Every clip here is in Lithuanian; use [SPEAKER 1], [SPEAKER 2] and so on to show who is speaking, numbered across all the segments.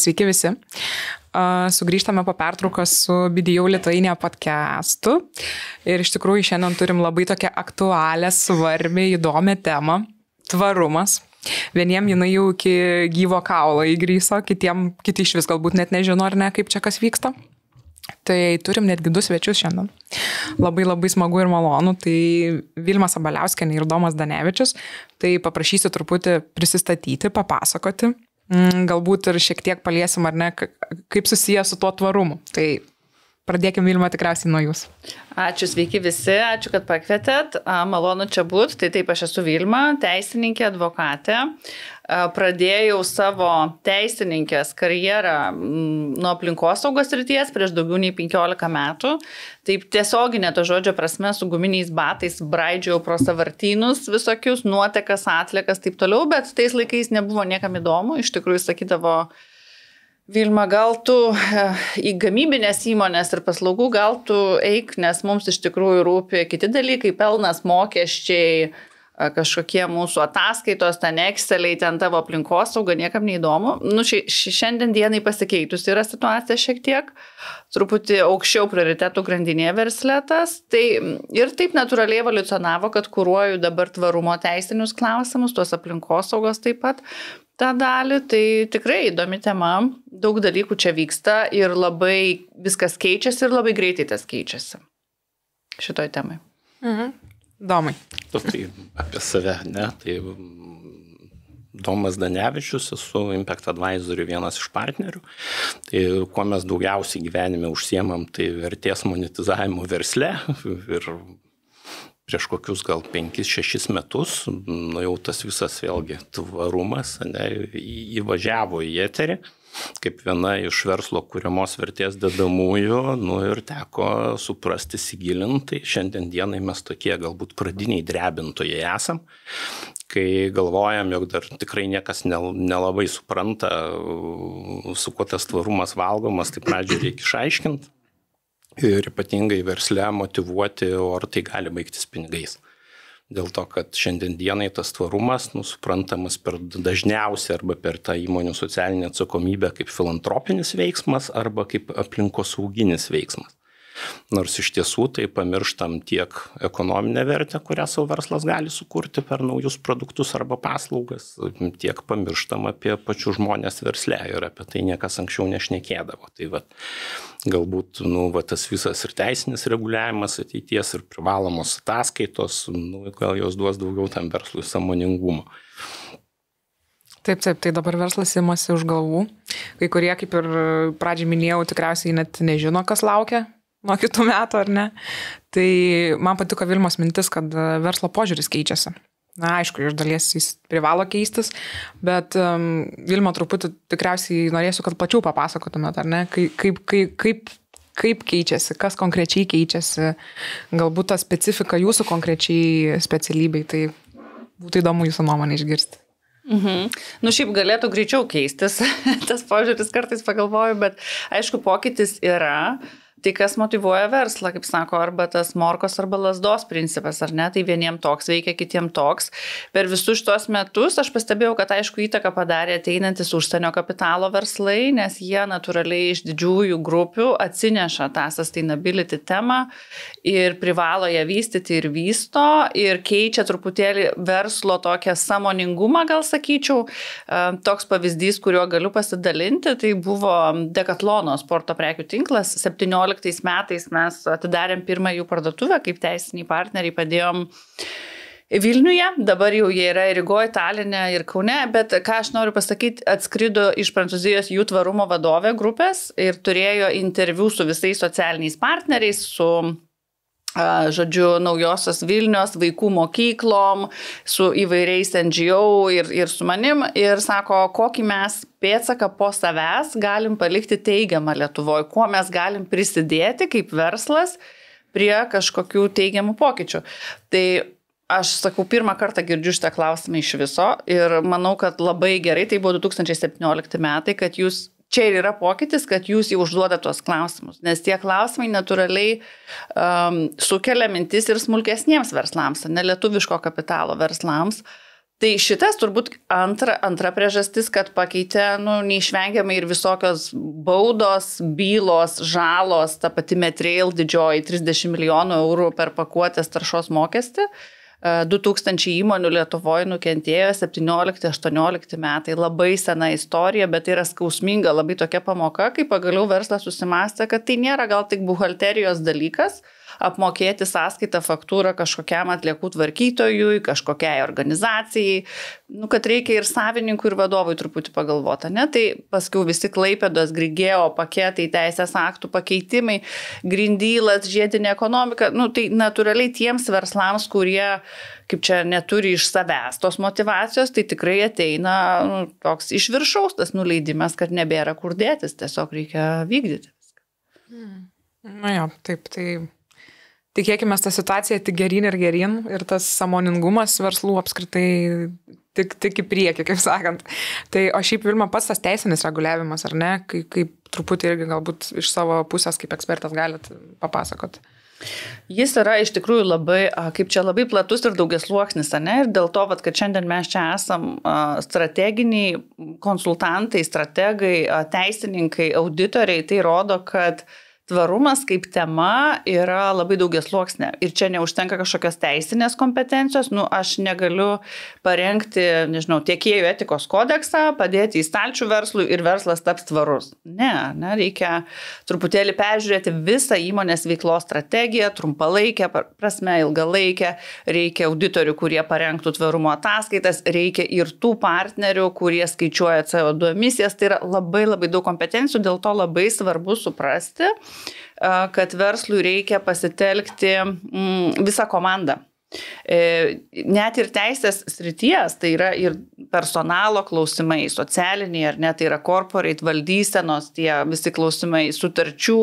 [SPEAKER 1] Sveiki visi. Sugrįžtame po pertraukos su BDO Lithuania podcastu. Ir iš tikrųjų šiandien turim labai tokią aktualią, svarbią, įdomią temą - tvarumas. Vieniem jinai jau iki gyvo kaulo įgryso, kiti iš vis galbūt net nežino ar ne, kaip čia kas vyksta. Tai turim netgi 2 svečius šiandien. Labai smagu ir malonu. Tai Vilma Sabaliauskienė ir Domas Danevičius. Tai paprašysiu truputį prisistatyti, papasakoti. Galbūt ir šiek tiek paliesim ar ne, kaip susiję su tuo tvarumu. Tai pradėkim, Vilma, tikriausiai nuo jūsų.
[SPEAKER 2] Ačiū, sveiki visi, ačiū, kad pakvietėt. Malonu čia būt. Tai taip, aš esu Vilma, teisininkė, advokatė. Pradėjau savo teisininkės karjerą nuo aplinkosaugos srities prieš daugiau nei 15 metų. Taip tiesioginė to žodžio prasme su guminiais batais braidžiau pro sąvartynus visokius, nuotekas, atliekas, taip toliau, bet tais laikais nebuvo niekam įdomu. Iš tikrųjų sakydavo: Vilma, gal tu į gamybinės įmonės ir paslaugų gal tu eik, nes mums iš tikrųjų rūpi kiti dalykai, pelnas, mokesčiai, kažkokie mūsų ataskaitos, ten Exceliai, ten tavo aplinkosauga, niekam neįdomu. Šiandien dienai pasikeitus yra situacija šiek tiek, truputį aukščiau prioritetų grandinėje versletas. Tai ir taip natūraliai evoliucionavo, kad kuruoju dabar tvarumo teisinius klausimus, tuos aplinkosaugos taip pat tą dalį. Tai tikrai įdomi tema, daug dalykų čia vyksta ir labai viskas keičiasi ir labai greitai tas keičiasi šitoj temai.
[SPEAKER 1] Domai.
[SPEAKER 3] Tai apie save, ne? Tai Domas Danevičius, esu Impact Advisory vienas iš partnerių. Tai kuo mes daugiausiai gyvenime užsiemam, tai vertės monetizavimo versle. Ir prieš kokius gal 5-6 metus, jau tas visas vėlgi tvarumas, ne, įvažiavo į eterį kaip viena iš verslo kuriamos vertės dedamųjų, ir teko suprasti, įsigilinti. Šiandien dienai mes tokie galbūt pradiniai drebintojai esam, kai galvojam, jog dar tikrai niekas nelabai supranta, su kuo tas tvarumas valgomas, tai pradžioje reikia išaiškinti ir ypatingai versle motyvuoti, ar tai gali baigtis pinigais. Dėl to, kad šiandien dienai tas tvarumas suprantamas dažniausiai arba per tą įmonių socialinę atsakomybę kaip filantropinis veiksmas arba kaip aplinkosauginis veiksmas. Nors iš tiesų tai pamirštam tiek ekonominę vertę, kurią savo verslas gali sukurti per naujus produktus arba paslaugas, tiek pamirštam apie pačių žmonės versle ir apie tai niekas anksčiau nešnekėdavo. Tai galbūt tas visas ir teisinis reguliavimas ateities ir privalomos ataskaitos, gal jos duos daugiau tam verslui sąmoningumo.
[SPEAKER 1] Taip, tai dabar verslas imasi už galvų. Kai kurie, kaip ir pradžiai minėjau, tikriausiai net nežino, kas laukia nuo kitų metų, ar ne. Tai man patiko Vilmos mintis, kad verslo požiūris keičiasi. Na, aišku, iš dalies jis privalo keistis, bet Vilma truputį tikriausiai norėsiu, kad plačiau papasakotumėt, ar ne, kaip keičiasi, kas konkrečiai keičiasi, galbūt ta specifika jūsų konkrečiai specialybei, tai būtų įdomu jūsų nuomonę išgirsti.
[SPEAKER 2] Šiaip galėtų greičiau keistis, tas požiūris kartais pagalvoju, bet aišku, pokytis yra. Tai kas motyvuoja verslą, kaip sako, arba tas morkos arba lazdos principas, ar ne, tai vieniem toks veikia, kitiem toks. Per visus šitos metus aš pastebėjau, kad aišku įtaką padarė ateinantis užsienio kapitalo verslai, nes jie natūraliai iš didžiųjų grupių atsineša tą sustainability temą ir privalo ją vystyti ir vysto ir keičia truputėlį verslo tokią sąmoningumą, gal sakyčiau. Toks pavyzdys, kuriuo galiu pasidalinti, tai buvo Decathlon sporto prekių tinklas. 17 metais mes atidarėm pirmą jų parduotuvę, kaip teisiniai partneriai padėjom Vilniuje, dabar jau jie yra ir Rygoje, Taline ir Kaune, bet ką aš noriu pasakyti, atskrido iš Prancūzijos jų tvarumo vadovė grupės ir turėjo interviu su visais socialiniais partneriais, su naujosios Vilnios vaikų mokyklom, su įvairiais NGO ir su manim ir sako, kokį mes pėdsaką po savęs galim palikti teigiamą Lietuvoje, kuo mes galim prisidėti kaip verslas prie kažkokių teigiamų pokyčių. Tai aš sakau, pirmą kartą girdžiu šitą klausimą iš viso ir manau, kad labai gerai, tai buvo 2017 metai, kad jūs čia ir yra pokytis, kad jūs jau užduodate tuos klausimus, nes tie klausimai natūraliai sukelia mintis ir smulkesniems verslams, ne lietuviško kapitalo verslams. Tai šitas turbūt antra priežastis, kad pakeitė, neišvengiamai ir visokios baudos, bylos, žalos, ta pati Metrail didžioji 30 milijonų eurų per pakuotės taršos mokestį. 2000 įmonių Lietuvoje nukentėjo 17-18 metai, labai sena istorija, bet tai yra skausminga, labai tokia pamoka, kai pagaliau verslas susimastė, kad tai nėra gal tik buhalterijos dalykas, apmokėti sąskaitą faktūrą kažkokiam atliekų tvarkytojui, kažkokiai organizacijai, kad reikia ir savininkui, ir vadovui truputį pagalvoti, ne? Tai paskui visi Klaipėdos, Grigeo paketai, teisės aktų pakeitimai, Green Dealas, žiedinė ekonomika, tai natūraliai tiems verslams, kurie kaip čia neturi iš savęs tos motivacijos, tai tikrai ateina toks iš viršaus tas nuleidimas, kad nebėra kur dėtis, tiesiog reikia vykdyti viską.
[SPEAKER 1] Na jo, taip, tai tikėkime, ta situacija tik geryn ir tas sąmoningumas verslų apskritai tik į priekį, kaip sakant. Tai o šiaip Vilma pats tas teisinis reguliavimas, ar ne, kaip truputį irgi galbūt iš savo pusės kaip ekspertas galit papasakoti.
[SPEAKER 2] Jis yra iš tikrųjų labai platus ir daugiasluoksnis, ne? Ir dėl to, kad šiandien mes čia esam strateginiai konsultantai, strategai, teisininkai, auditoriai, tai rodo, kad tvarumas kaip tema yra labai daugiasluoksnė. Ir čia neužtenka kažkokios teisinės kompetencijos. Aš negaliu parengti, tiekėjų etikos kodeksą, padėti į stalčių verslui ir verslas taps tvarus. Ne, reikia truputėlį peržiūrėti visą įmonės veiklos strategiją, trumpalaikę prasme, ilgalaikę. Reikia auditorių, kurie parengtų tvarumo ataskaitas, reikia ir tų partnerių, kurie skaičiuoja CO2 emisijas. Tai yra labai labai daug kompetencijų, dėl to labai svarbu suprasti, kad verslui reikia pasitelkti visą komandą. Net ir teisės srities, tai yra ir personalo klausimai, socialiniai, ar ne, tai yra corporate valdysenos, tie visi klausimai, sutarčių,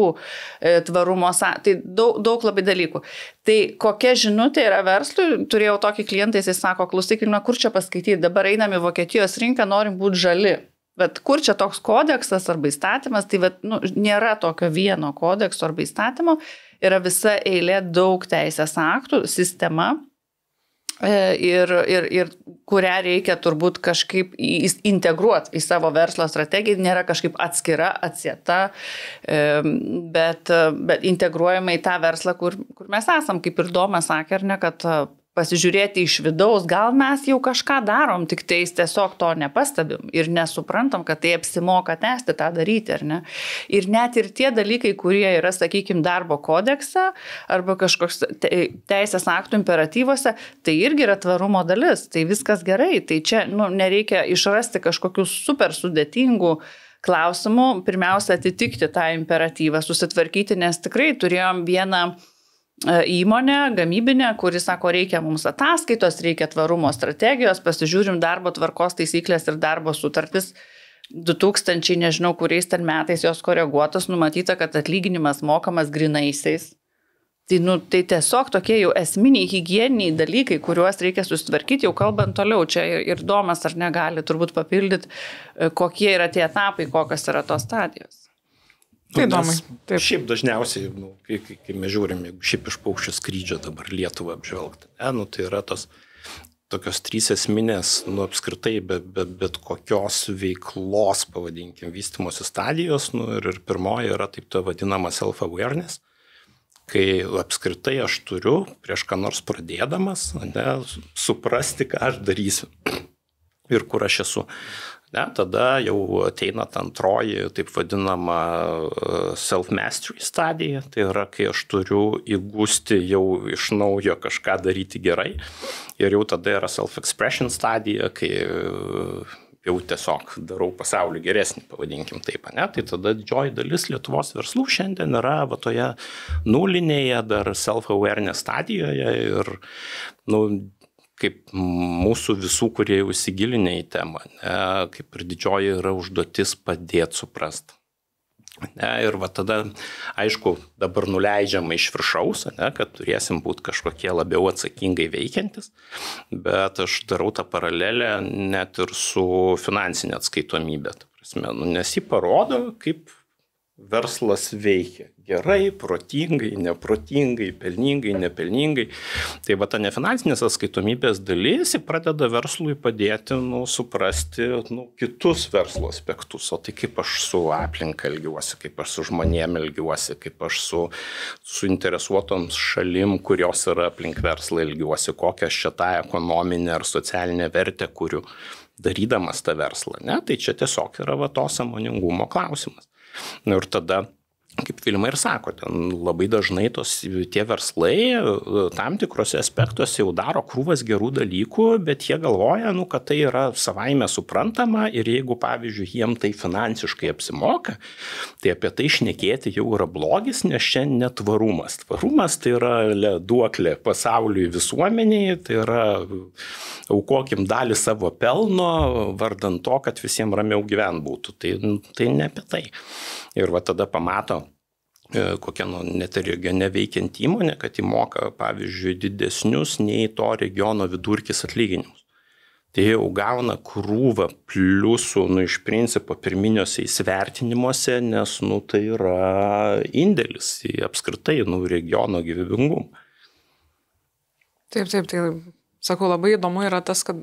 [SPEAKER 2] tvarumo, tai daug labai dalykų. Tai kokia žinutė yra verslui, turėjau tokį klientą, jis sako, klausykime, kur čia paskaityti, dabar einam į Vokietijos rinką, norim būti žali. Bet kur čia toks kodeksas arba įstatymas, tai nėra tokio vieno kodekso arba įstatymo, yra visa eilė daug teisės aktų, sistema ir kurią reikia turbūt kažkaip integruoti į savo verslo strategiją, nėra kažkaip atskira, atsieta, bet integruojama į tą verslą, kur mes esam, kaip ir Domas sakė, ar ne, kad pasižiūrėti iš vidaus, gal mes jau kažką darom, tik tais tiesiog to nepastebim ir nesuprantam, kad tai apsimoka tęsti tą daryti, ar ne. Ir net ir tie dalykai, kurie yra, sakykime, darbo kodekse arba kažkoks teisės aktų imperatyvose, tai irgi yra tvarumo dalis, tai viskas gerai, tai čia nereikia išrasti kažkokių super sudėtingų klausimų, pirmiausia atitikti tą imperatyvą, susitvarkyti, nes tikrai turėjom vieną įmonė, gamybinė, kuris sako, reikia mums ataskaitos, reikia tvarumo strategijos, pasižiūrim darbo tvarkos taisyklės ir darbo sutartis 2000, nežinau, kuriais ten metais jos koreguotos, numatyta, kad atlyginimas mokamas grynaisiais. Tai tiesiog tokie jau esminiai higieniniai dalykai, kuriuos reikia susitvarkyti, jau kalbant toliau, čia ir Domas ar negali turbūt papildyti, kokie yra tie etapai, kokios yra tos stadijos.
[SPEAKER 1] Tai įdomu.
[SPEAKER 3] Šiaip dažniausiai, kai mes žiūrim, jeigu šiaip iš paukščio skrydžio dabar Lietuvą apžvelgti, tai yra tokios 3 esminės, apskritai, bet kokios veiklos, pavadinkim, vystymosi stadijos, ir pirmoji yra taip ta vadinama self-awareness, kai apskritai aš turiu, prieš ką nors pradėdamas, suprasti, ką aš darysiu ir kur aš esu. Tada jau ateina ta antroji, taip vadinama self-mastery stadija, tai yra, kai aš turiu įgūsti jau iš naujo kažką daryti gerai. Ir jau tada yra self-expression stadija, kai jau tiesiog darau pasaulį geresnį, pavadinkim taip, ne? Tai tada didžioji dalis Lietuvos verslų šiandien yra toje nulinėje dar self-awareness stadijoje ir, kaip mūsų visų, kurie jau įsigilinę į temą, kaip ir didžioji yra užduotis padėti suprasti. Ir tada, aišku, dabar nuleidžiama iš viršaus, kad turėsim būti kažkokie labiau atsakingai veikiantis, bet aš darau tą paralelę net ir su finansinė atskaitomybė. Nes jį parodo, kaip verslas veikia gerai, protingai, neprotingai, pelningai, nepelningai. Tai va ta nefinansinės atskaitomybės dalis pradeda verslui padėti suprasti kitus verslo aspektus. O tai kaip aš su aplinka elgiuosi, kaip aš su žmonėm elgiuosi, kaip aš su suinteresuotoms šalim, kurios yra aplink verslą elgiuosi, kokią aš čia tą ekonominę ar socialinę vertę kuriu darydamas tą verslą. Ne? Tai čia tiesiog yra va to sąmoningumo klausimas. Ir tada, kaip Vilma ir sako, ten labai dažnai tie verslai tam tikrose aspektuose jau daro krūvas gerų dalykų, bet jie galvoja, kad tai yra savaime suprantama ir jeigu, pavyzdžiui, jiem tai finansiškai apsimoka, tai apie tai šnekėti jau yra blogis, nes čia netvarumas. Tvarumas tai yra duoklė pasauliui, visuomeniai, tai yra aukokim dalį savo pelno, vardant to, kad visiems ramiau gyvent būtų. Tai ne apie tai. Ir va tada pamato kokia net ir regione veikianti įmonė, kad įmoka, pavyzdžiui, didesnius nei to regiono vidurkis atlyginimus. Tai jau gauna krūvą pliusų, iš principo, pirminiuose įsivertinimuose, nes, tai yra indėlis į apskritai, regiono gyvybingumą.
[SPEAKER 1] Taip, tai sakau, labai įdomu yra tas, kad,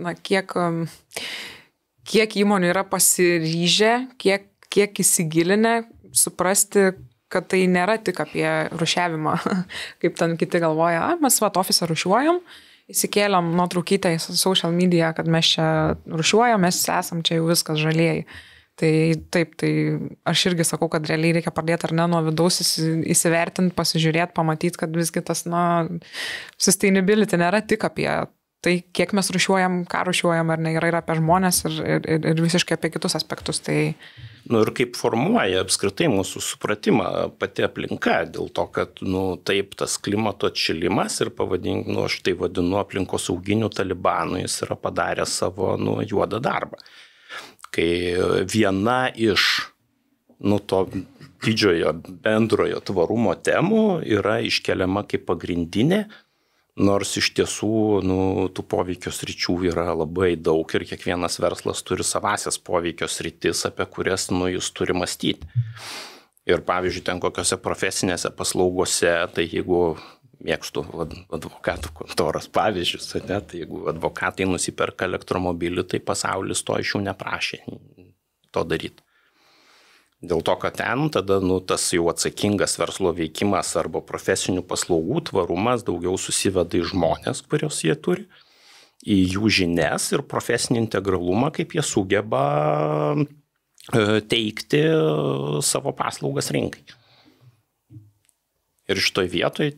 [SPEAKER 1] kiek įmonių yra pasiryžę, kiek įsigilinę, suprasti, kad tai nėra tik apie rūšiavimą, kaip ten kiti galvoja, mes ofise rūšiuojam, įsikėlėm nuotraukytę į social media, kad mes čia rūšiuojam, mes esam čia jau viskas žalieji. Tai taip, tai aš irgi sakau, kad realiai reikia pradėti ar ne nuo vidaus įsivertinti, pasižiūrėti, pamatyti, kad visgi tas, sustainability nėra tik apie tai, kiek mes rūšiuojam, ką rūšiuojam, ar ne, yra apie žmonės ir visiškai apie kitus aspektus. Tai
[SPEAKER 3] ir kaip formuoja apskritai mūsų supratimą pati aplinka, dėl to, kad, taip, tas klimato atšilimas ir aš tai vadinu aplinkosauginiu talibanu, jis yra padaręs savo, juodą darbą. Kai viena iš, to didžiojo bendrojo tvarumo temų yra iškeliama kaip pagrindinė, nors iš tiesų, tų poveikio sričių yra labai daug ir kiekvienas verslas turi savasias poveikio sritis, apie kurias, jis turi mąstyti. Ir pavyzdžiui, ten kokiose profesinėse paslaugose, tai jeigu mėgstu advokatų kontoros pavyzdžius, tai jeigu advokatai nusiperka elektromobilį, tai pasaulis to iš jų neprašė to daryti. Dėl to, kad ten tada tas jau atsakingas verslo veikimas arba profesinių paslaugų tvarumas daugiau susiveda į žmonės, kurios jie turi, į jų žinias ir profesinį integralumą, kaip jie sugeba teikti savo paslaugas rinkai. Ir šitoj vietoj,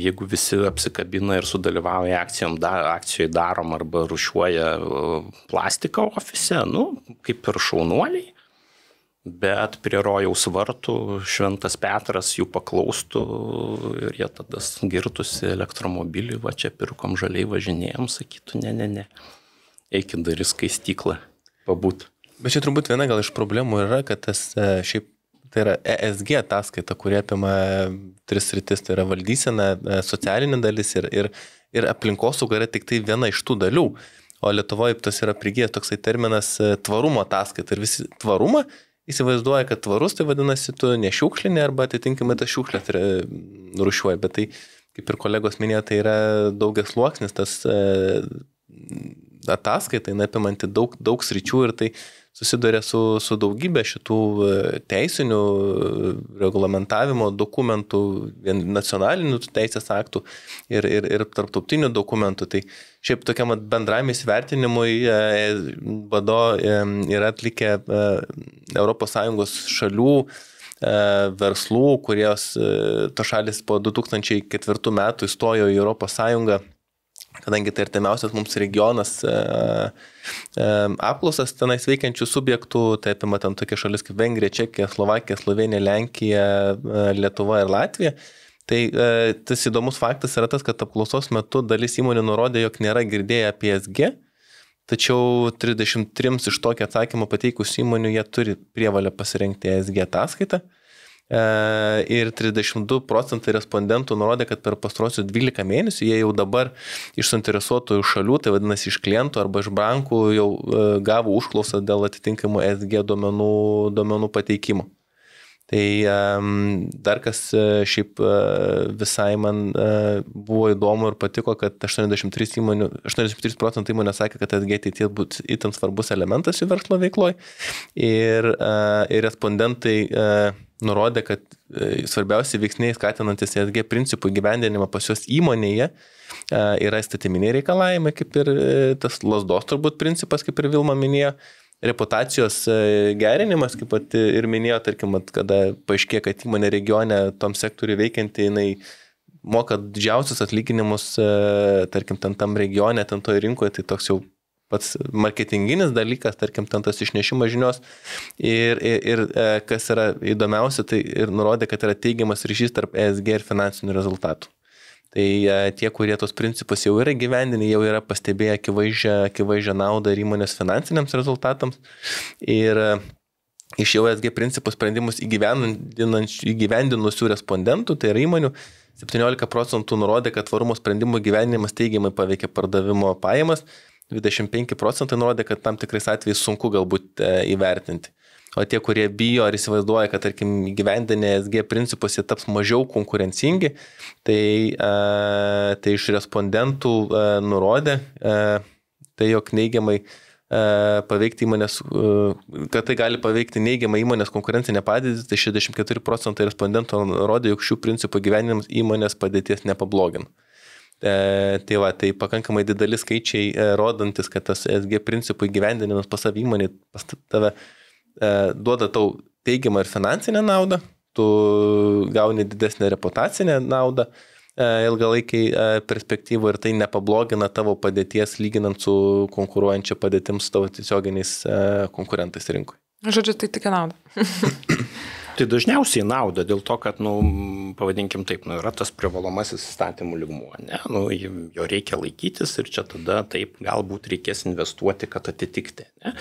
[SPEAKER 3] jeigu visi apsikabina ir sudalyvauja akcijoje darom arba rūšiuoja plastiką ofise, kaip ir šaunuoliai, bet prie rojaus vartų Šventas Petras jų paklaustų ir jie tada girtųsi elektromobilį, va čia pirkom žaliai važinėjom, sakytų, ne, eikit dar į skaistyklą pabūt.
[SPEAKER 4] Bet čia turbūt viena gal iš problemų yra, kad tas šiaip tai yra ESG ataskaita, kurie apima 3 sritis, tai yra valdysena, socialinė dalis ir aplinkosauga yra tik tai viena iš tų dalių. O Lietuvoje tas yra prigijęs toksai terminas tvarumo ataskaita ir visi tvarumą įsivaizduoja, kad tvarus, tai vadinasi, tu nešiukšlinė arba atitinkamai tas šiukšlės rūšiuoja, bet tai, kaip ir kolegos minėjo, tai yra daugias sluoksnis, tas ataskaita, apimanti daug sričių ir tai susiduria su daugybė šitų teisinių reglamentavimo dokumentų, nacionalinių teisės aktų ir tarptautinių dokumentų. Tai šiaip tokiam bendrajam įsivertinimui BDO yra atlikę ES šalių verslų, kurios to šalis po 2004 metų įstojo į ES, kadangi tai artimiausias mums regionas apklausas tenais veikiančių subjektų, tai apima ten tokie šalis kaip Vengrija, Čekija, Slovakija, Slovenija, Lenkija, Lietuva ir Latvija. Tai tas įdomus faktas yra tas, kad apklausos metu dalis įmonių nurodė, jog nėra girdėję apie ESG, tačiau 33 iš tokio atsakymą pateikus įmonių jie turi prievalę pasirengti ESG ataskaitą. Ir 32% respondentų nurodė, kad per pastaruosius 12 mėnesių jie jau dabar iš suinteresuotojų šalių, tai vadinasi iš klientų arba iš bankų, jau gavo užklausą dėl atitinkamų ESG duomenų pateikimo. Tai dar kas šiaip visai man buvo įdomu ir patiko, kad 83% įmonė sakė, kad ESG ateityje bus itin svarbus elementas jų verslo veikloje. Ir respondentai nurodė, kad svarbiausi veiksniai skatinantis ESG principų įgyvendinimą pas juos įmonėje yra įstatyminiai reikalavimai, kaip ir tas lazdos turbūt principas, kaip ir Vilma minėjo, reputacijos gerinimas, kaip pat ir minėjo, tarkim, kada paaiškėjo, kad įmonė regione tom sektoriui veikianti, jinai moka didžiausius atlyginimus, tarkim, tam regione, toj rinkoje, tai toks jau pats marketinginis dalykas, tarkim, tas išnešimas žinios. Ir kas yra įdomiausia, tai ir nurodė, kad yra teigiamas ryšys tarp ESG ir finansinių rezultatų. Tai tie, kurie tos principus jau yra gyvendini, jau yra pastebėję akivaizdžią naudą ir įmonės finansiniams rezultatams. Ir iš jau ESG principų sprendimus įgyvendinusių respondentų, tai yra įmonių, 17% nurodė, kad tvarumo sprendimų gyvenimas teigiamai paveikia pardavimo pajamas, 25% nurodė, kad tam tikrais atvejais sunku galbūt įvertinti. O tie, kurie bijo ar įsivaizduoja, kad, tarkim, įgyvendinę ESG principus jie taps mažiau konkurencingi, tai iš respondentų nurodė, tai jog neigiamai paveikti įmonės, kad tai gali paveikti neigiamą įmonės konkurencinę padėtį, tai 64% respondentų nurodė, jog šių principų gyvenimas įmonės padėties nepablogina. Tai pakankamai dideli skaičiai rodantis, kad tas ESG principų įgyvendinimas pas savo įmonį pas tave duoda tau teigiamą ir finansinę naudą, tu gauni didesnę reputacinę naudą ilgalaikiai perspektyvų ir tai nepablogina tavo padėties lyginant su konkuruojančia padėtim su tavo tiesioginiais konkurentais rinkoje.
[SPEAKER 1] Žodžiu, tai tik nauda.
[SPEAKER 3] Tai dažniausiai nauda dėl to, kad, pavadinkim taip, yra tas privalomasis įstatymų lygmuo, ne? Jo reikia laikytis ir čia tada taip galbūt reikės investuoti, kad atitikti, ne?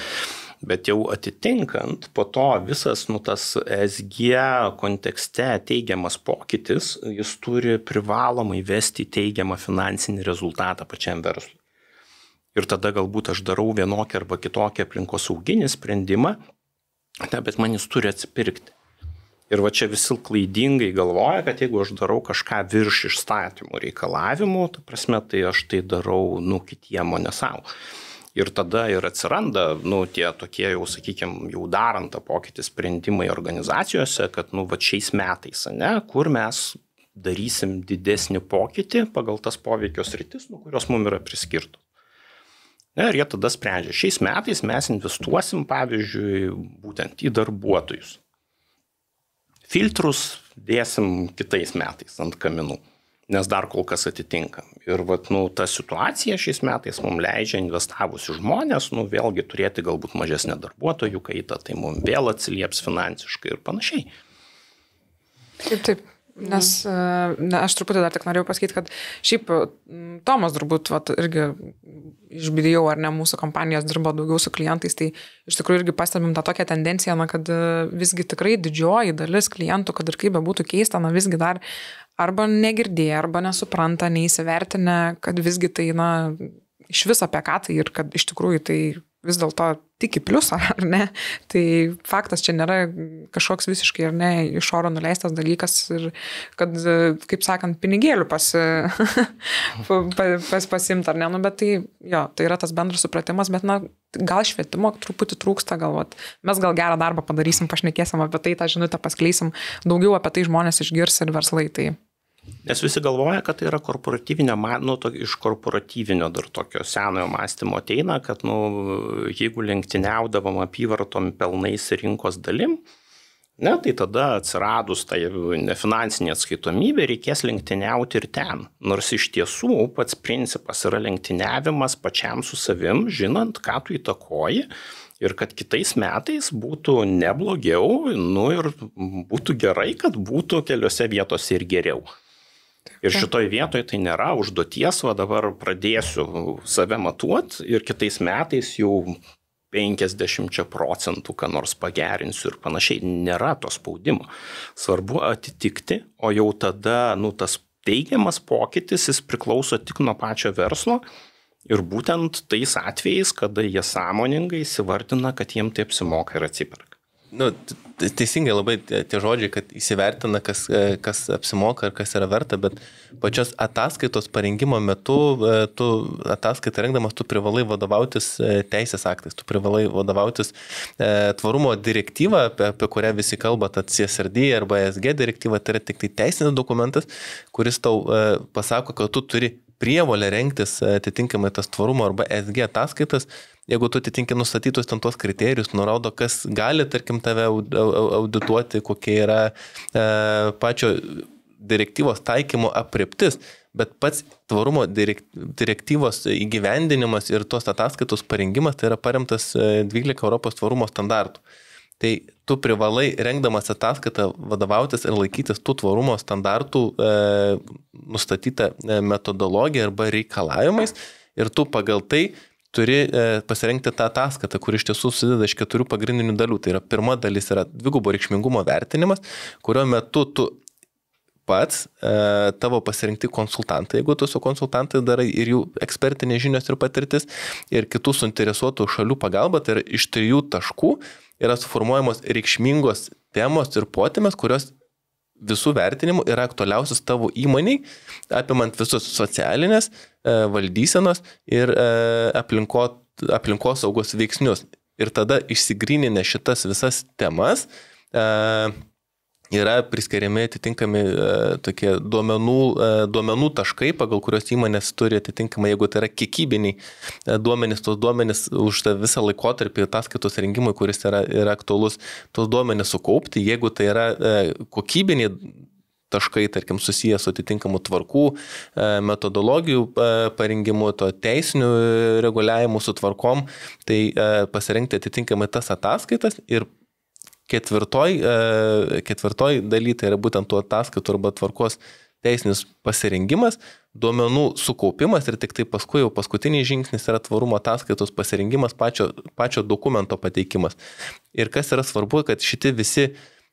[SPEAKER 3] Bet jau atitinkant, po to visas tas ESG kontekste teigiamas pokytis, jis turi privalomai vesti teigiamą finansinį rezultatą pačiam verslui. Ir tada galbūt aš darau vienokį arba kitokį aplinkosauginį sprendimą, bet man jis turi atsipirkti. Ir va čia visi klaidingai galvoja, kad jeigu aš darau kažką virš įstatymų reikalavimų, ta prasme, tai aš tai darau, kitiem, o ne savo. Ir tada ir atsiranda, tie tokie jau, sakykime, jau darant tą pokytį sprendimai organizacijose, kad, va šiais metais, kur mes darysim didesnį pokytį pagal tas poveikio sritis, kurios mums yra priskirtos. Ir jie tada sprendžia, šiais metais mes investuosim, pavyzdžiui, būtent į darbuotojus. Filtrus dėsim kitais metais ant kaminų, nes dar kol kas atitinka. Ir ta situacija šiais metais mums leidžia investavus į žmonės, vėlgi turėti galbūt mažesnę darbuotojų kaitą, tai mums vėl atsilieps finansiškai ir panašiai.
[SPEAKER 1] Taip. Nes aš truputį dar tik norėjau pasakyti, kad šiaip Tomas turbūt irgi išbidėjau, ar ne, mūsų kompanijos dirba daugiau su klientais, tai iš tikrųjų irgi pastebim tą tokią tendenciją, kad visgi tikrai didžioji dalis klientų, kad ir kaip bebūtų keista, visgi dar arba negirdėję, arba nesupranta, neįsivertinę, kad visgi tai, iš viso apie ką tai ir kad iš tikrųjų tai vis dėlto tik į pliusą, ar ne? Tai faktas čia nėra kažkoks visiškai, ar ne, iš oro nuleistas dalykas ir kad, kaip sakant, pinigėlių pasimti, ar ne? Bet tai, tai yra tas bendras supratimas, bet, gal švietimo truputį trūksta, galvot. Mes gal gerą darbą padarysim, pašnekėsim apie tai, tą žinutę paskleisim, daugiau apie tai žmonės išgirs ir verslai tai.
[SPEAKER 3] Nes visi galvoja, kad tai yra korporatyvinio, iš korporatyvinio dar tokio senojo mąstymo ateina, kad jeigu lenktyniaudavom apyvartom pelnais rinkos dalim, tai tada atsiradus tai nefinansinė atskaitomybė reikės lenktyniauti ir ten. Nors iš tiesų pats principas yra lenktyniavimas pačiam su savim, žinant, ką tu įtakoji. Ir kad kitais metais būtų neblogiau, ir būtų gerai, kad būtų keliose vietose ir geriau. Ir šitoj vietoje tai nėra užduoties, dabar pradėsiu save matuoti ir kitais metais jau 50% ką nors pagerinsiu ir panašiai. Nėra to spaudimo. Svarbu atitikti, o jau tada tas teigiamas pokytis, jis priklauso tik nuo pačio verslo. Ir būtent tais atvejais, kada jie sąmoningai įsivardina, kad jiem tai apsimoka ir atsiperka.
[SPEAKER 4] teisingai labai tie žodžiai, kad įsivertina, kas apsimoka ir kas yra verta, bet pačios ataskaitos parengimo metu, tu ataskaitą rengdamas, tu privalai vadovautis teisės aktais, tu privalai vadovautis tvarumo direktyvą, apie kurią visi kalba, ta CSRD arba ESG direktyva, tai yra tik tai teisinis dokumentas, kuris tau pasako, kad tu turi prievolę rengtis atitinkamai tas tvarumo arba ESG ataskaitas, jeigu tu atitinki nustatytus ten tos kriterijus, nurodo, kas gali, tarkim, tave audituoti, kokie yra pačio direktyvos taikymo apreptis, bet pats tvarumo direktyvos įgyvendinimas ir tos ataskaitos parengimas tai yra paremtas 12 Europos tvarumo standartų. Tai tu privalai, rengdamas ataskaitą, vadovautis ir laikytis tų tvarumo standartų nustatytą metodologiją arba reikalavimais ir tu pagal tai turi pasirengti tą ataskaitą, kur iš tiesų susideda iš 4 pagrindinių dalių. Tai yra pirma dalis yra dvigubo reikšmingumo vertinimas, kurio metu tu pats, tavo pasirinkti konsultantai, jeigu tu su konsultantai darai ir jų ekspertinės žinios ir patirtis ir kitų suinteresuotų šalių pagalba, tai yra iš 3 taškų yra suformuojamos reikšmingos temos ir potėmės, kurios visų vertinimų yra aktualiausios tavo įmoniai, apimant visus socialinės, valdysenos ir aplinkos saugos veiksnius. Ir tada išsigryninę šitas visas temas yra priskiriami atitinkami tokie duomenų taškai, pagal kurios įmonės turi atitinkamai, jeigu tai yra kiekybiniai duomenys, tos duomenys už tą visą laikotarpį ataskaitos rengimui, kuris yra aktualus, tos duomenys sukaupti, jeigu tai yra kokybiniai taškai, tarkim, susiję su atitinkamų tvarkų, metodologijų parengimu, to teisinių reguliavimų su tvarkom, tai pasirinkti atitinkamai tas ataskaitas ir ketvirtoj daly, tai yra būtent tų ataskaitų arba tvarkos teisinis pasirengimas, duomenų sukaupimas ir tik tai paskui jau paskutinis žingsnis yra tvarumo ataskaitos pasirengimas, pačio dokumento pateikimas. Ir kas yra svarbu, kad šitie visi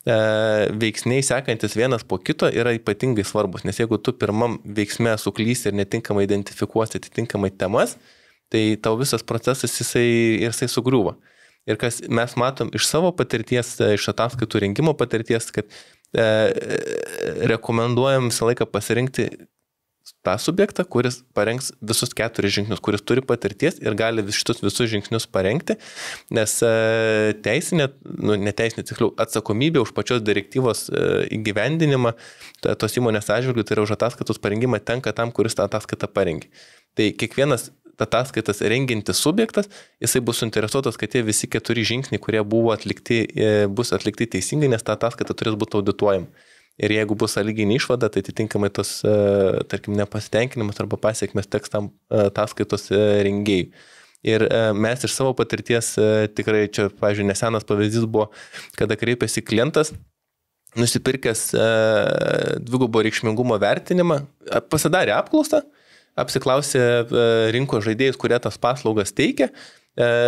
[SPEAKER 4] veiksniai sekantis vienas po kito yra ypatingai svarbus, nes jeigu tu pirmam veiksme suklysi ir netinkamai identifikuosi atitinkamai temas, tai tau visas procesas jisai sugriūva. Ir kas mes matom iš savo patirties, iš ataskaitų rengimo patirties, kad rekomenduojam visą laiką pasirinkti tą subjektą, kuris parengs visus 4 žingsnius, kuris turi patirties ir gali šitus visus žingsnius parengti, nes atsakomybė už pačios direktyvos įgyvendinimą tos įmonės atžvilgiu, tai yra už ataskaitos parengimą tenka tam, kuris tą ataskaitą parengė. Tai kiekvienas ataskaitas rengintis subjektas, jisai bus suinteresuotas, kad tie visi 4 žingsniai, kurie buvo atlikti, bus atlikti teisingai, nes ta ataskaita turės būti audituojama. Ir jeigu bus sąlyginė išvada, tai atitinkamai tos, tarkim, nepasitenkinimas arba pasiekmes teks tam ataskaitos rengėjai. Ir mes iš savo patirties, tikrai čia, pavyzdžiui, nesenas pavyzdys buvo, kada kreipėsi klientas, nusipirkęs dvigubo reikšmingumo vertinimą, pasidarė apklausą, apsiklausė rinkos žaidėjus, kurie tas paslaugas teikia,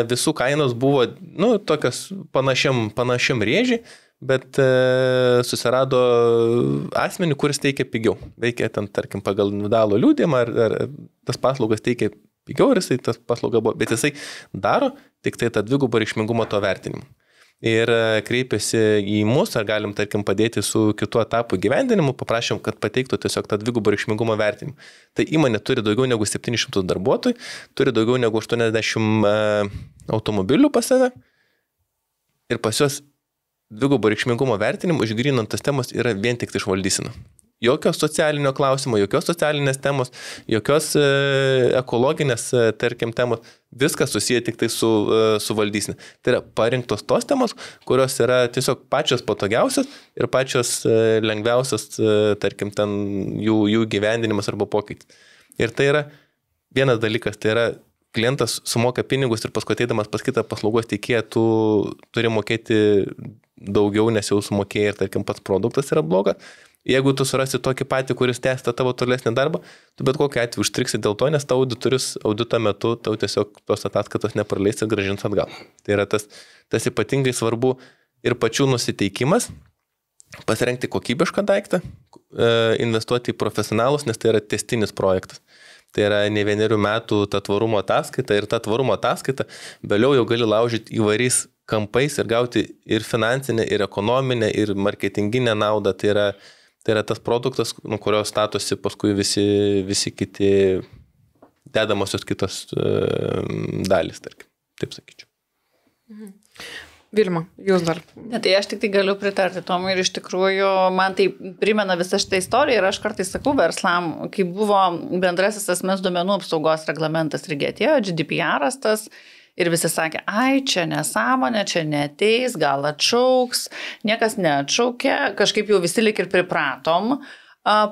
[SPEAKER 4] visų kainos buvo tokios panašiam rėžį, bet susirado asmenį, kuris teikia pigiau. Veikia ten, tarkim, pagal individualų liudijimą, ar tas paslaugas teikia pigiau, ir jisai tas paslauga buvo, bet jisai daro tik tai tą dvigubo reikšmingumo to vertinimu. Ir kreipėsi į mus, ar galim, tarkim, padėti su kitu etapu gyvendinimu, paprašėm, kad pateiktų tiesiog tą dvigubo reikšmingumo vertinimą. Tai įmonė turi daugiau negu 700 darbuotojų, turi daugiau negu 80 automobilių pas save ir pas juos dvigubo reikšmingumo vertinimo išgrynintos temos yra vien tik iš valdysena. Jokios socialinio klausimo, jokios socialinės temos, jokios ekologinės, tarkim, temos, viskas susiję tik tai su valdysena. Tai yra parinktos tos temos, kurios yra tiesiog pačios patogiausios ir pačios lengviausios, tarkim, ten jų gyvendinimas arba pokytis. Ir tai yra vienas dalykas, tai yra klientas sumoka pinigus ir paskui ateidamas pas kitą paslaugos teikėją, tu turi mokėti daugiau, nes jau sumokėjai ir, tarkim, pats produktas yra blogas. Jeigu tu surasi tokį patį, kuris tęsta tavo tolesnį darbą, tu bet kokiu atveju užtriksi dėl to, nes tau auditorius audito metu tau tiesiog tos ataskaitos nepraleis ir grąžins atgal. Tai yra tas ypatingai svarbu ir pačių nusiteikimas, pasirengti kokybišką daiktą, investuoti į profesionalus, nes tai yra tęstinis projektas. Tai yra ne 1 metų ta tvarumo ataskaita ir ta tvarumo ataskaita vėliau jau gali laužyti įvairiais kampais ir gauti ir finansinę, ir ekonominę, ir marketinginę naudą. Tai yra tas produktas, kurio statosi paskui visi kiti dedamosios kitos dalys, tarkim. Taip sakyčiau.
[SPEAKER 1] Vilma, jūs dar.
[SPEAKER 2] Tai aš tik tai galiu pritarti Tomui ir iš tikrųjų man tai primena visą šitą istoriją ir aš kartais sakau verslam, kai buvo bendrasis asmens duomenų apsaugos reglamentas irgi atėjo, GDPR tas ir visi sakė, ai, čia nesąmonė, čia neateis, gal atšauks, niekas neatšaukė, kažkaip jau visi lik ir pripratom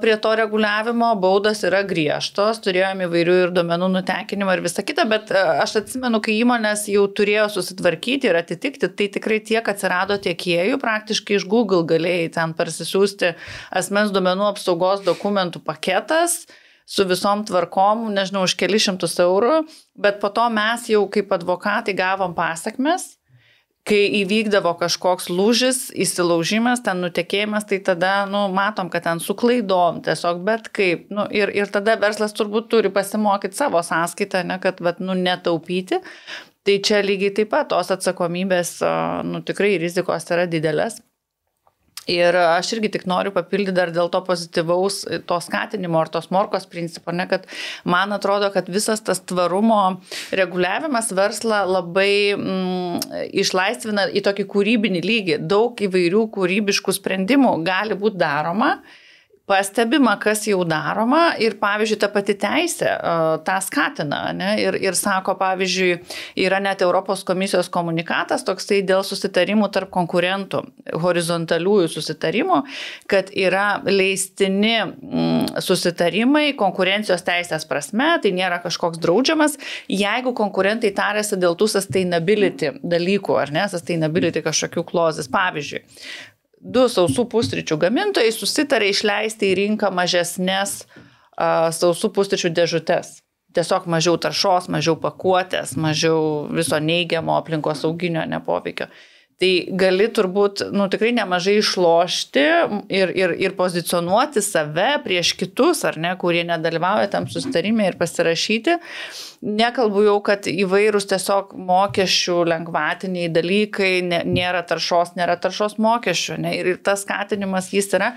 [SPEAKER 2] prie to reguliavimo, baudos yra griežtos, turėjome įvairių ir duomenų nutekinimą ir visą kitą, bet aš atsimenu, kai įmonės jau turėjo susitvarkyti ir atitikti, tai tikrai tiek atsirado tiekėjų, praktiškai iš Google galėjai ten parsisiųsti asmens duomenų apsaugos dokumentų paketas su visom tvarkom, nežinau, už kelius šimtus eurų, bet po to mes jau kaip advokatai gavom pasakmes. Kai įvykdavo kažkoks lūžis, įsilaužimas, ten nutekėjimas, tai tada, matom, kad ten su klaidom, tiesiog bet kaip. Ir tada verslas turbūt turi pasimokyti savo sąskaitą, ne, kad netaupyti. Tai čia lygiai taip pat tos atsakomybės, tikrai rizikos yra didelės. Ir aš irgi tik noriu papildyti dar dėl to pozityvaus, to skatinimo ar tos morkos principo, ne, kad man atrodo, kad visas tas tvarumo reguliavimas verslą labai išlaisvina į tokį kūrybinį lygį. Daug įvairių kūrybiškų sprendimų gali būti daroma. Pastebima, kas jau daroma ir, pavyzdžiui, ta pati teisė tą skatina. Ne? Ir sako, pavyzdžiui, yra net Europos komisijos komunikatas toksai dėl susitarimų tarp konkurentų, horizontaliųjų susitarimų, kad yra leistini susitarimai konkurencijos teisės prasme, tai nėra kažkoks draudžiamas, jeigu konkurentai tarėsi dėl tų sustainability dalykų, ar ne, sustainability kažkokių klozės, pavyzdžiui. 2 sausų pusryčių gamintojai susitarė išleisti į rinką mažesnės sausų pusryčių dėžutes. Tiesiog mažiau taršos, mažiau pakuotės, mažiau viso neigiamo aplinkosauginio nepoveikio. Tai gali turbūt tikrai nemažai išlošti ir pozicionuoti save prieš kitus, ar ne, kurie nedalyvauja tam susitarime ir pasirašyti. Nekalbu jau, kad įvairūs tiesiog mokesčių lengvatiniai dalykai, nėra taršos mokesčių. Ne, ir tas skatinimas jis yra,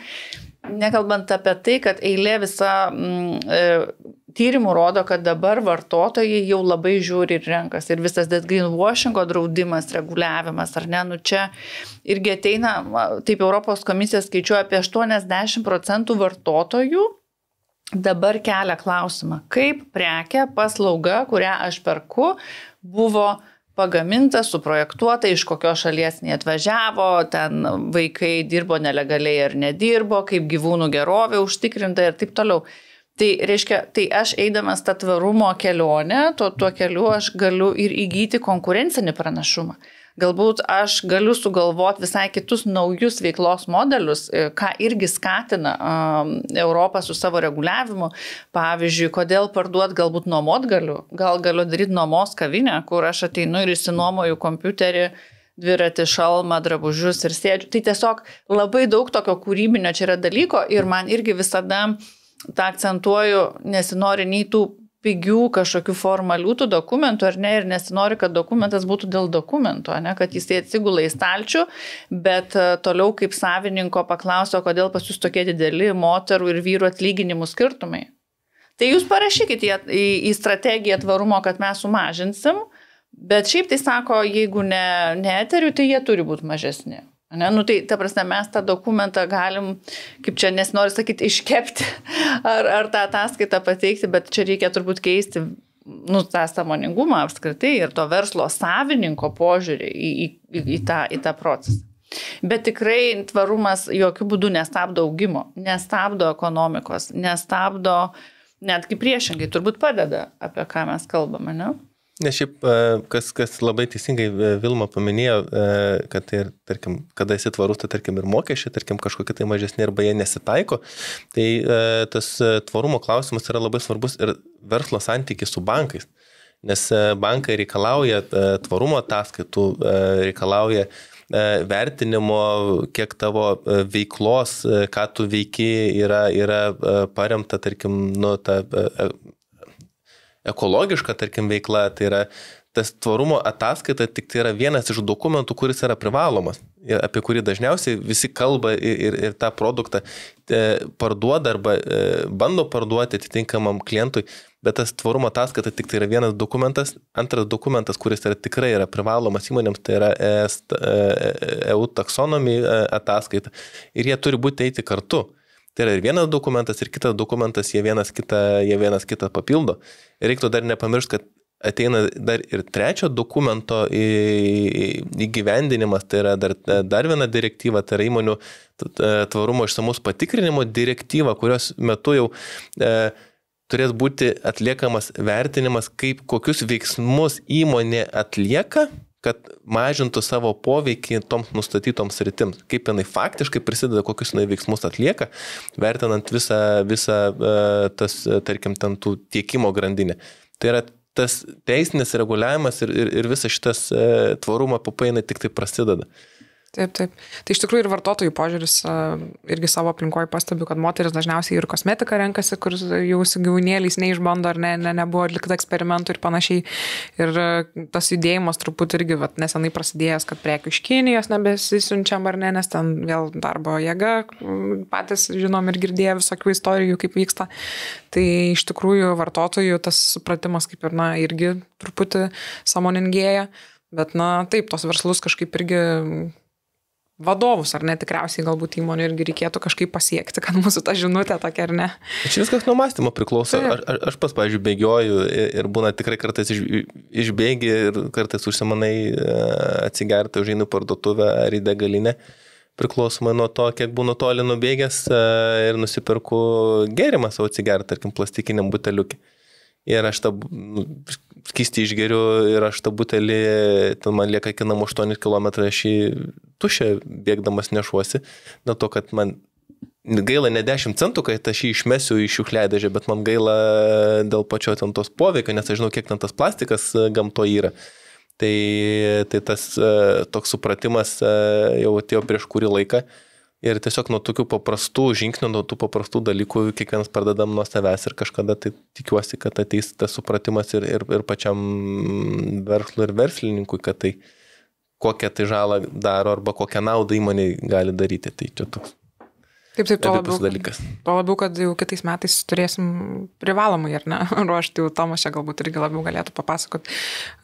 [SPEAKER 2] nekalbant apie tai, kad eilė visa tyrimų rodo, kad dabar vartotojai jau labai žiūri ir renkas. Ir visas greenwashingo draudimas, reguliavimas, ar ne, čia irgi ateina, taip Europos komisija skaičiuoja apie 80% vartotojų dabar kelia klausimą, kaip prekė, paslauga, kurią aš perku, buvo pagaminta, suprojektuota, iš kokios šalies neatvažiavo, ten vaikai dirbo nelegaliai ar nedirbo, kaip gyvūnų gerovė užtikrinta ir taip toliau. Tai reiškia, tai aš eidamas tą tvarumo kelionę, tuo keliu aš galiu ir įgyti konkurencinį pranašumą. Galbūt aš galiu sugalvoti visai kitus naujus veiklos modelius, ką irgi skatina Europą su savo reguliavimu. Pavyzdžiui, kodėl parduot galbūt nuomot galiu? Gal galiu daryti nuomos kavinę, kur aš ateinu ir išsinuomoju kompiuterį, dviratį, šalmą, drabužius ir sėdžiu. Tai tiesiog labai daug tokio kūrybinio čia yra dalyko ir man irgi visada tą akcentuoju, nesinori nei tų pigių kažkokių formalių tų dokumentų, ar ne, ir nesinori, kad dokumentas būtų dėl dokumento, ne, kad jis atsigula į stalčių, bet toliau kaip savininko paklauso, kodėl pas jūs tokie dideli moterų ir vyrų atlyginimų skirtumai. Tai jūs parašykite į strategiją tvarumo, kad mes sumažinsim, bet šiaip tai sako, jeigu ne eterių, tai jie turi būti mažesni. Ne? Tai, ta prasme, mes tą dokumentą galim, kaip čia nesinori sakyti, iškepti ar tą ataskaitą pateikti, bet čia reikia turbūt keisti tą sąmoningumą apskritai ir to verslo savininko požiūrį į tą procesą. Bet tikrai tvarumas jokių būdų nestabdo augimo, nestabdo ekonomikos, nestabdo, netgi priešingai, turbūt padeda, apie ką mes kalbame, ne?
[SPEAKER 4] Nes šiaip, kas labai teisingai Vilma paminėjo, kad ir, tarkim, kada esi tvarus, tai tarkim ir mokesčiai, tarkim, kažkokie tai mažesni arba jie nesitaiko, tai tas tvarumo klausimas yra labai svarbus ir verslo santykis su bankais, nes bankai reikalauja tvarumo ataskaitų, reikalauja vertinimo, kiek tavo veiklos, ką tu veiki, yra paremta, tarkim, ta ekologiška, tarkim, veikla, tai tas tvarumo ataskaita tik tai yra vienas iš dokumentų, kuris yra privalomas, apie kurį dažniausiai visi kalba ir tą produktą parduoda arba bando parduoti atitinkamam klientui, bet tas tvarumo ataskaita tik tai yra vienas dokumentas. Antras dokumentas, kuris tikrai yra privalomas įmonėms, tai yra EU taksonomy ataskaita ir jie turi būti eiti kartu. Tai yra ir vienas dokumentas, ir kitas dokumentas, jie vienas kitą papildo. Ir reiktų dar nepamiršti, kad ateina dar ir trečio dokumento įgyvendinimas, tai yra dar viena direktyva, tai yra įmonių tvarumo išsamus patikrinimo direktyva, kurios metu jau turės būti atliekamas vertinimas, kokius veiksmus įmonė atlieka, kad mažintų savo poveikį toms nustatytoms sritims. Kaip jinai faktiškai prisideda, kokius jinai veiksmus atlieka, vertinant visą tas, tarkim, ten tų tiekimo grandinę. Tai yra tas teisinis reguliavimas ir visas šitas tvarumo papainai tik tai prasideda.
[SPEAKER 1] Taip. Tai iš tikrųjų ir vartotojų požiūris irgi savo aplinkoje pastebiu, kad moteris dažniausiai ir kosmetiką renkasi, kur jau su gyvūnėliais neišbando ar nebuvo atlikta eksperimentų ir panašiai. Ir tas judėjimas truputį irgi nesenai prasidėjęs, kad prekių iš Kinijos nebesisiunčiam ar ne, nes ten vėl darbo jėga, patys žinom ir girdėję visokių istorijų, kaip vyksta. Tai iš tikrųjų vartotojų tas supratimas kaip ir irgi truputį sąmoningėja, bet taip, tos verslus kažkaip irgi vadovus, ar ne, tikriausiai galbūt įmonių irgi reikėtų kažkaip pasiekti, kad mūsų ta žinutė tokia, ar ne.
[SPEAKER 4] Čia viskas nuo mąstymo priklauso. Aš pas, pavyzdžiui, bėgioju ir būna tikrai kartais išbėgi ir kartais užsimanai atsigerti, užeinu parduotuvę ar į degalinę, priklausomai nuo to, kiek būnu toli nubėgęs ir nusipirku gėrimą savo atsigerti, tarkim, plastikiniam buteliukį. Ir aš tą skystį išgeriu ir aš tą butelį, ten man lieka iki namų 8 km, aš jį tušę bėgdamas nešuosi, dėl to, kad man gaila ne 10 centų, kad aš jį išmesiu į šiukšliadėžę, bet man gaila dėl pačio ten tos poveikio, nes aš žinau, kiek ten tas plastikas gamto yra. Tai tas toks supratimas jau atėjo prieš kurį laiką. Ir tiesiog nuo tokių paprastų žingsnių, nuo tų paprastų dalykų kiekvienas pradedam nuo savęs ir kažkada tai tikiuosi, kad ateis tas supratimas ir pačiam verslui ir verslininkui, kad tai kokią tai žalą daro arba kokią naudą įmonei gali daryti. Tai čia toks.
[SPEAKER 1] Taip, to labiau, kad jau kitais metais turėsim privalomai, ar ne, ruošti, jau Tomas čia galbūt irgi labiau galėtų papasakoti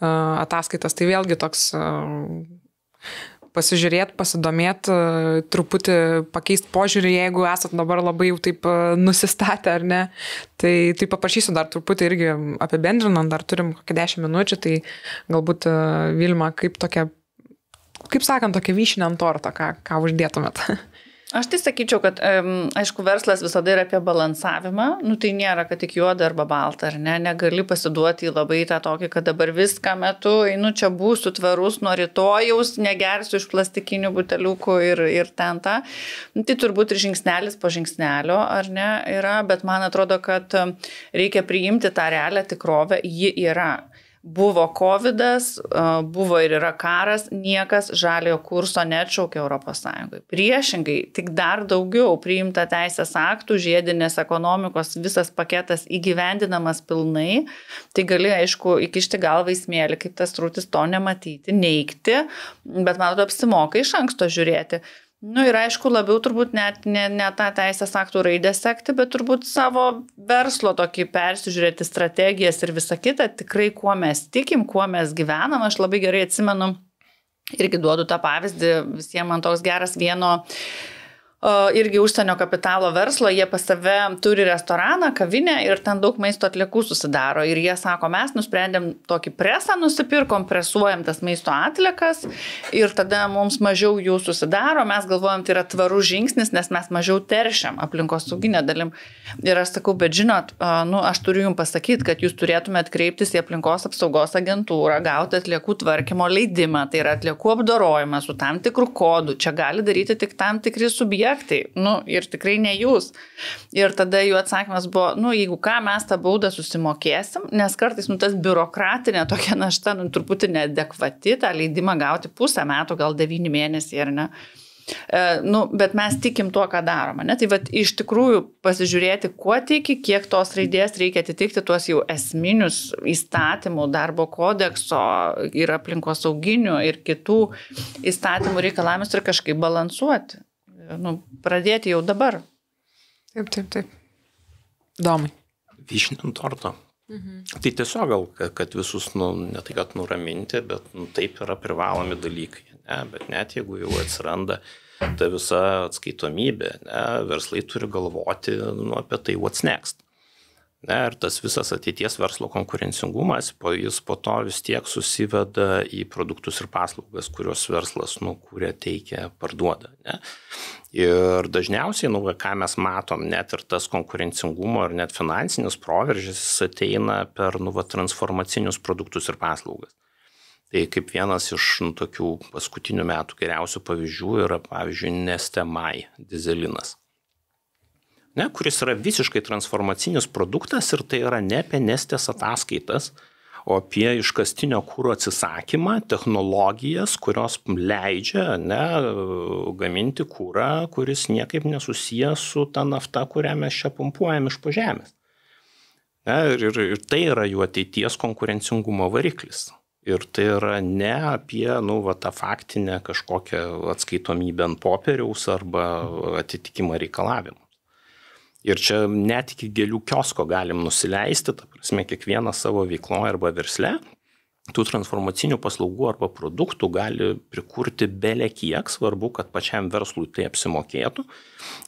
[SPEAKER 1] ataskaitas. Tai vėlgi toks pasižiūrėti, pasidomėti, truputį pakeisti požiūrį, jeigu esat dabar labai jau taip nusistatę, ar ne. Tai paprašysiu dar truputį irgi apibendrinant, dar turim kokį 10 minučių, tai galbūt Vilma, kaip sakant, tokia vyšinė ant torto, ką uždėtumėt.
[SPEAKER 2] Aš tai sakyčiau, kad aišku, verslas visada yra apie balansavimą, tai nėra, kad tik juoda arba balta, ar ne, negali pasiduoti labai tą tokį, kad dabar viską metu, čia būsiu tvarus nuo rytojaus, negersiu iš plastikinių buteliukų ir ten tą. Tai turbūt ir žingsnelis po žingsnelio, ar ne, yra, bet man atrodo, kad reikia priimti tą realią tikrovę, ji yra. Buvo covidas, buvo ir yra karas, niekas žaliojo kurso neatšaukė Europos Sąjungai. Priešingai, tik dar daugiau priimta teisės aktų, žiedinės ekonomikos, visas paketas įgyvendinamas pilnai. Tai gali, aišku, įkišti galvą į smėlį, kaip tas trūtis to nematyti, neigti, bet man atrodo apsimoka iš anksto žiūrėti. Ir aišku, labiau turbūt net ne tą teisės aktų raidę sekti, bet turbūt savo verslo tokį persižiūrėti strategijas ir visą kitą, tikrai kuo mes tikim, kuo mes gyvenam. Aš labai gerai atsimenu, irgi duodu tą pavyzdį, visiems man toks geras vieno irgi užsienio kapitalo verslo, jie pas save turi restoraną, kavinę ir ten daug maisto atliekų susidaro. Ir jie sako, mes nusprendėm tokį presą nusipirkom, presuojam tas maisto atliekas ir tada mums mažiau jų susidaro. Mes galvojam, tai yra tvarus žingsnis, nes mes mažiau teršiam aplinkosauginę dalim. Ir aš sakau, bet žinot, aš turiu jums pasakyti, kad jūs turėtumėt kreiptis į aplinkos apsaugos agentūrą, gauti atliekų tvarkymo leidimą, tai yra atliekų apdorojimą su tam tikrų kodų. Čia gali daryti tik tam tikri subjektai. Ir tikrai ne jūs. Ir tada jų atsakymas buvo, jeigu ką, mes tą baudą susimokėsim, nes kartais tas biurokratinė tokia našta truputį neadekvati, tą leidimą gauti 1,5 metų, gal 9 mėnesiai, ar ne. Bet mes tikim tuo, ką darome. Ne? Tai vat, iš tikrųjų pasižiūrėti, kuo tiki, kiek tos raidės reikia atitikti tuos jau esminius įstatymų, darbo kodekso ir aplinkosauginių ir kitų įstatymų reikalavimus ir kažkaip balansuoti. Pradėti jau dabar.
[SPEAKER 1] Taip. Domai.
[SPEAKER 3] Vyšnių ant torto. Tai tiesiog gal, kad visus, ne tai kad nuraminti, bet taip yra privalomi dalykai. Ne? Bet net jeigu jau atsiranda ta visa atskaitomybė, ne? Verslai turi galvoti apie tai what's next. Ne, ir tas visas ateities verslo konkurencingumas, jis po to vis tiek susiveda į produktus ir paslaugas, kurios verslas kuria, teikia, parduoda. Ne? Ir dažniausiai, ką mes matom, net ir tas konkurencingumo ir net finansinis proveržis ateina per transformacinius produktus ir paslaugas. Tai kaip vienas iš tokių paskutinių metų geriausių pavyzdžių yra, pavyzdžiui, Nestemai dizelinas. Ne, kuris yra visiškai transformacinis produktas ir tai yra ne apie Nestės ataskaitas, o apie iškastinio kuro atsisakymą, technologijas, kurios leidžia gaminti kurą, kuris niekaip nesusijęs su ta nafta, kurią mes čia pumpuojam iš po žemės. Ne, ir tai yra jų ateities konkurencingumo variklis. Ir tai yra ne apie tą faktinę kažkokią atskaitomybę ant popieriaus arba atitikimą reikalavimų. Ir čia net iki gėlių kiosko galim nusileisti, ta prasme, kiekvieną savo veikloje arba versle, tų transformacinių paslaugų arba produktų gali prikurti bele kiek, svarbu, kad pačiam verslui tai apsimokėtų.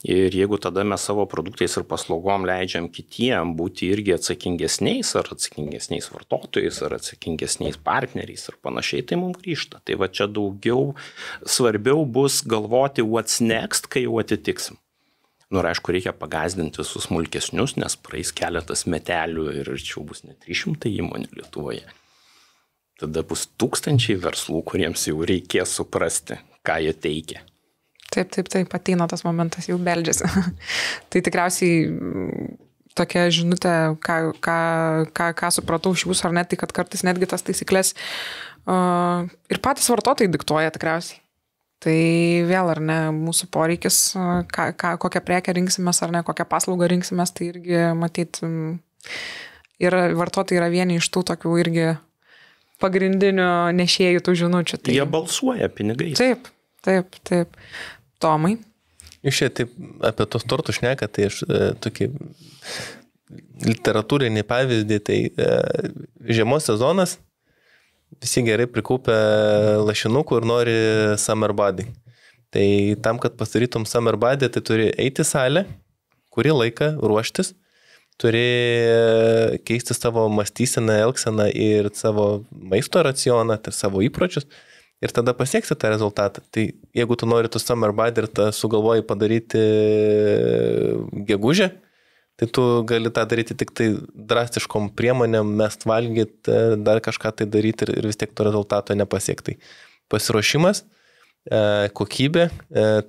[SPEAKER 3] Ir jeigu tada mes savo produktais ir paslaugom leidžiam kitiem būti irgi atsakingesniais, ar atsakingesniais vartotojais, ar atsakingesniais partneriais ir panašiai, tai mums grįžta. Tai va čia daugiau svarbiau bus galvoti what's next, kai jau atitiksim. Ir aišku, reikia pagazdinti visus smulkesnius, nes praeis keletas metelių ir čia bus net 300 įmonių Lietuvoje. Tada bus 1000 verslų, kuriems jau reikės suprasti, ką jie teikia.
[SPEAKER 1] Taip, ateina tas momentas, jau beldžiasi. Tai tikriausiai tokia žinutė, ką supratau iš jūsų, ar net tai, kad kartais netgi tas taisyklės ir patys vartotojai diktuoja tikriausiai. Tai vėl, ar ne, mūsų poreikis, kokią prekę rinksimės, ar ne, kokią paslaugą rinksimės, tai irgi, matyt, ir vartotojai yra vieni iš tų tokių irgi pagrindinių nešėjų tų žinučių. Tai...
[SPEAKER 3] Jie balsuoja pinigais.
[SPEAKER 1] Taip. Tomai.
[SPEAKER 4] Jūs čia taip apie tos tortus šneka, tai aš tokį literatūrinį pavyzdį, tai žiemos sezonas, visi gerai prikaupę lašinukų ir nori summer body. Tai tam, kad pasidarytum summer body, tai turi eiti į salę, kurį laiką ruoštis, turi keisti savo mąstyseną, elgseną ir savo maisto racioną, tai savo įpročius ir tada pasieksi tą rezultatą. Tai jeigu tu nori tu summer body ir tą sugalvoji padaryti gegužę, tai tu gali tą daryti tik tai drastiškom priemonėm, mest valgyti, dar kažką tai daryti ir vis tiek to rezultato nepasiekti. Pasiruošimas, kokybė,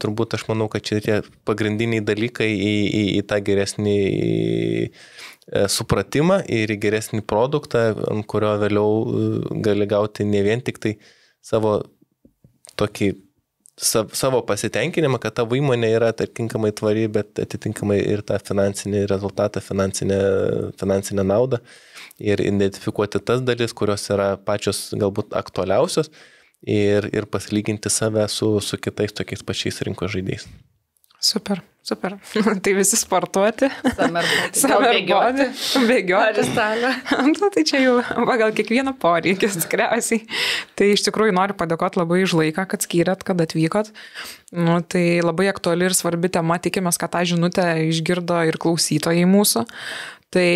[SPEAKER 4] turbūt aš manau, kad čia tie pagrindiniai dalykai į tą geresnį supratimą ir į geresnį produktą, ant kurio vėliau gali gauti ne vien tik tai savo tokį savo pasitenkinimą, kad tavo įmonė yra atitinkamai tvari, bet atitinkamai ir tą finansinį rezultatą, finansinę naudą ir identifikuoti tas dalis, kurios yra pačios galbūt aktualiausios ir pasilyginti save su kitais tokiais pačiais rinkos žaidėjais.
[SPEAKER 1] Super. Tai visi sportuoti.
[SPEAKER 2] Bėgioti salę.
[SPEAKER 1] Tai čia jau pagal kiekvieną poreikis tikriausiai. Tai iš tikrųjų noriu padėkoti labai už laiką, kad skyrėt, kad atvykot. Tai labai aktuali ir svarbi tema. Tikimės, kad tą žinutę išgirdo ir klausytojai mūsų. Tai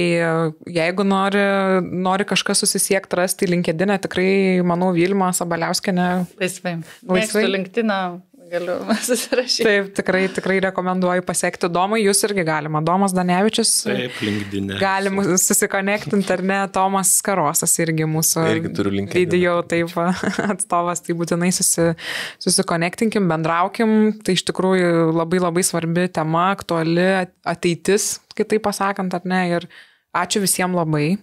[SPEAKER 1] jeigu nori kažkas susisiekti, rasti LinkedIn'e, tikrai, manau, Vilma Sabaliauskienė.
[SPEAKER 2] Laisvai. Mėgstu LinkedIn'ą. Galiu susirašyti.
[SPEAKER 1] Taip, tikrai rekomenduoju pasiekti Domą, jūs irgi galima. Domas Danevičius.
[SPEAKER 3] Taip, LinkedIn'e.
[SPEAKER 1] Galim susikonektinti, ar ne, Tomas Karosas irgi mūsų video taip atstovas, tai būtinai susikonektinkim, bendraukim. Tai iš tikrųjų labai svarbi tema, aktuali ateitis, kitaip pasakant, ar ne. Ir ačiū visiems labai.